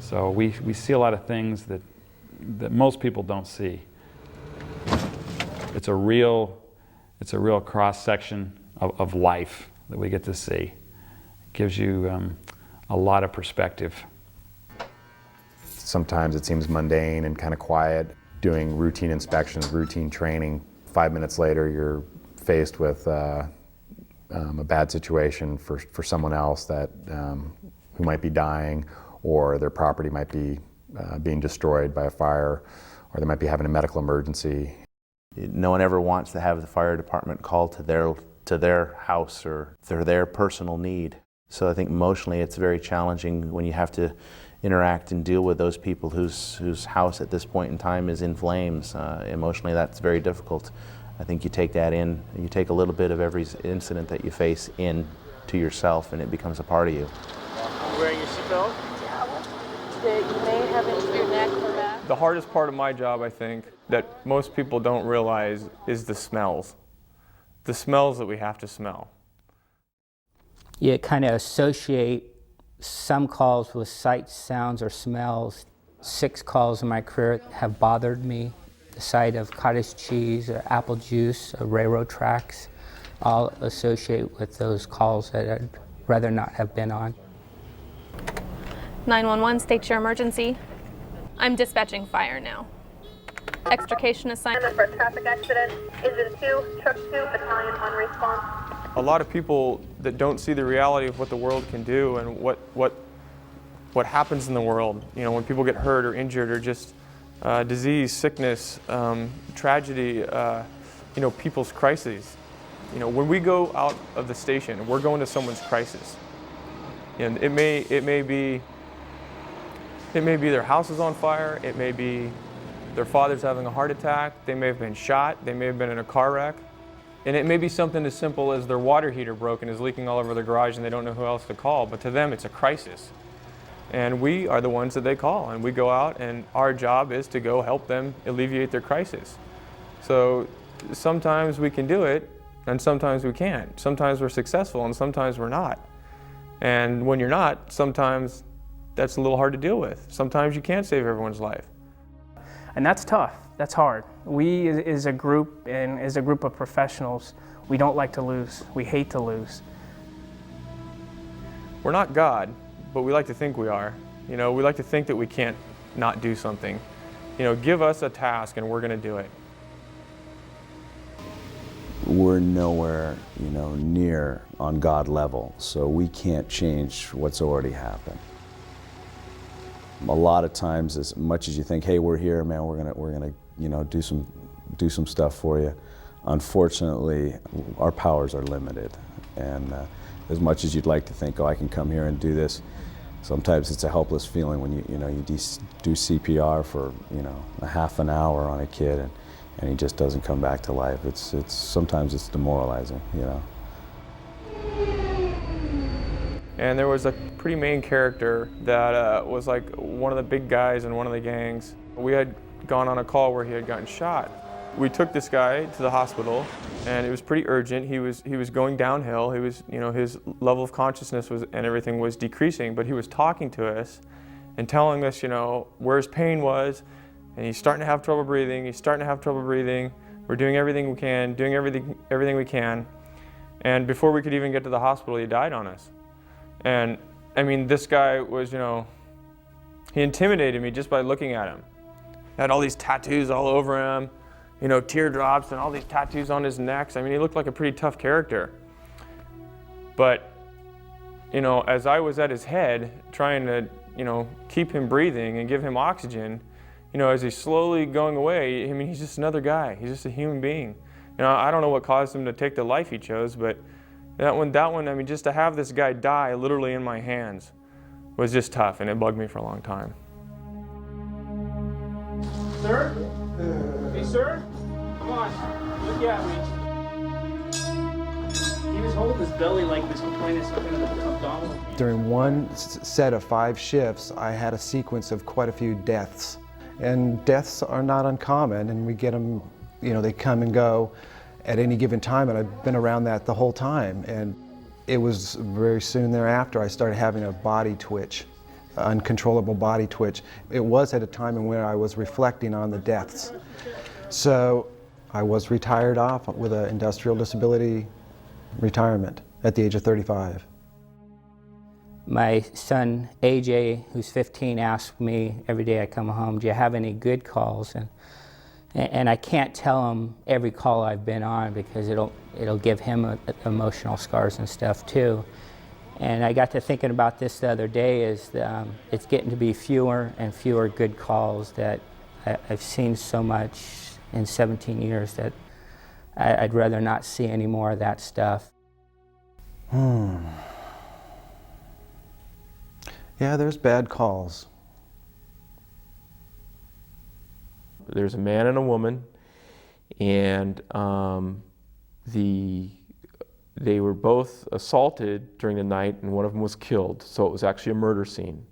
So we see a lot of things that most people don't see. It's a real cross-section of life that we get to see. It gives you a lot of perspective. Sometimes it seems mundane and kind of quiet, doing routine inspections, routine training. 5 minutes later, you're faced with a bad situation for someone else that who might be dying, or their property might be being destroyed by a fire, or they might be having a medical emergency. No one ever wants to have the fire department call to their house or their personal need. So I think emotionally it's very challenging when you have to interact and deal with those people whose house at this point in time is in flames. Emotionally that's very difficult. I think you take that in, and you take a little bit of every incident that you face in to yourself, and it becomes a part of you. Wearing your seatbelt? That you may have injured your neck or back. The hardest part of my job, I think, that most people don't realize is the smells. The smells that we have to smell. You kind of associate some calls with sights, sounds, or smells. 6 calls in my career have bothered me. The sight of cottage cheese, or apple juice, or railroad tracks, all associate with those calls that I'd rather not have been on. 911, state your emergency. I'm dispatching fire now. Extrication assignment. For a traffic accident, engine 2, truck 2, battalion 1 response. A lot of people that don't see the reality of what the world can do and what happens in the world, you know, when people get hurt or injured or just disease, sickness, tragedy, you know, people's crises. You know, when we go out of the station, we're going to someone's crisis. And it may be their house is on fire, it may be their father's having a heart attack, they may have been shot, they may have been in a car wreck, and it may be something as simple as their water heater broke and is leaking all over their garage and they don't know who else to call, but to them it's a crisis. And we are the ones that they call, and we go out, and our job is to go help them alleviate their crisis. So sometimes we can do it, and sometimes we can't. Sometimes we're successful, and sometimes we're not. And when you're not, sometimes that's a little hard to deal with. Sometimes you can't save everyone's life. And that's tough, that's hard. We as a group, and as a group of professionals, we don't like to lose. We hate to lose. We're not God, but we like to think we are. You know, we like to think that we can't not do something. You know, give us a task and we're going to do it. We're nowhere, you know, near on God level, so we can't change what's already happened. A lot of times, as much as you think, hey, we're here, man, we're gonna, you know, do some stuff for you. Unfortunately, our powers are limited, and as much as you'd like to think, oh, I can come here and do this, sometimes it's a helpless feeling when you do CPR for, you know, a half an hour on a kid, and he just doesn't come back to life. Sometimes it's demoralizing, you know. And there was a pretty main character that was like one of the big guys in one of the gangs. We had gone on a call where he had gotten shot. We took this guy to the hospital, and it was pretty urgent. He was going downhill. He was, you know, his level of consciousness and everything was decreasing, but he was talking to us and telling us, you know, where his pain was, and he's starting to have trouble breathing. He's starting to have trouble breathing. We're doing everything we can, doing everything we can, and before we could even get to the hospital, he died on us. And I mean, this guy was, you know, he intimidated me just by looking at him. He had all these tattoos all over him, you know, teardrops and all these tattoos on his neck. I mean, he looked like a pretty tough character. But, you know, as I was at his head trying to, you know, keep him breathing and give him oxygen, you know, as he's slowly going away, I mean, he's just another guy. He's just a human being. You know, I don't know what caused him to take the life he chose, but that one, I mean, just to have this guy die literally in my hands was just tough, and it bugged me for a long time. Sir? Hey, sir? Come on, look at me. He was holding his belly like this, complaining of something of the abdominal. During one set of 5 shifts, I had a sequence of quite a few deaths. And deaths are not uncommon, and we get them, you know, they come and go at any given time, and I've been around that the whole time. And it was very soon thereafter I started having a body twitch. uncontrollable body twitch. It was at a time in where I was reflecting on the deaths. So I was retired off with an industrial disability retirement at the age of 35. My son AJ, who's 15, asks me every day I come home, do you have any good calls? And I can't tell him every call I've been on because it'll give him emotional scars and stuff too. And I got to thinking about this the other day, is it's getting to be fewer and fewer good calls that I've seen so much in 17 years that I'd rather not see any more of that stuff. Yeah, there's bad calls. There's a man and a woman, and they were both assaulted during the night, and one of them was killed. So it was actually a murder scene.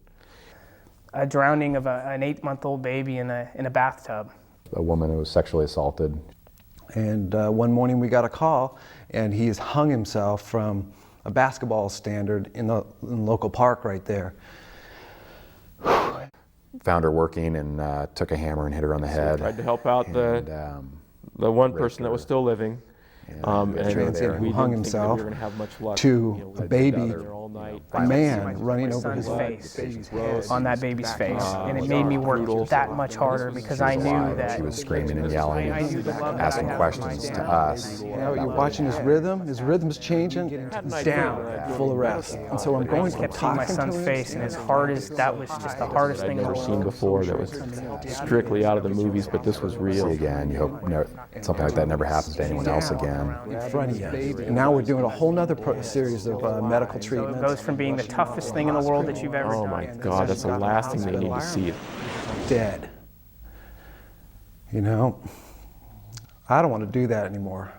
A drowning of an 8-month-old baby in a bathtub. A woman who was sexually assaulted. And one morning we got a call, and he's hung himself from a basketball standard in the local park right there. Found her working and took a hammer and hit her on the head. Tried to help out the one person that was still living. And we hung didn't think that himself we were going to have much luck. to a baby, a man running over his face, on that baby's face, and it made me work that much harder because I knew that she was screaming and yelling and asking questions to us. You know, you're watching his rhythm's changing, he's down, full arrest. And so I'm going to kept seeing my son's face, and as hard as that was just the hardest thing I've never seen before that was strictly out of the movies, but this was real. Again, you hope something like that never happens to anyone else again. In front of you. And now we're doing a whole nother series of medical treatments. So it goes from being the toughest thing in the world that you've ever done. Oh my God, that's the last thing they need to see. Dead. You know, I don't want to do that anymore.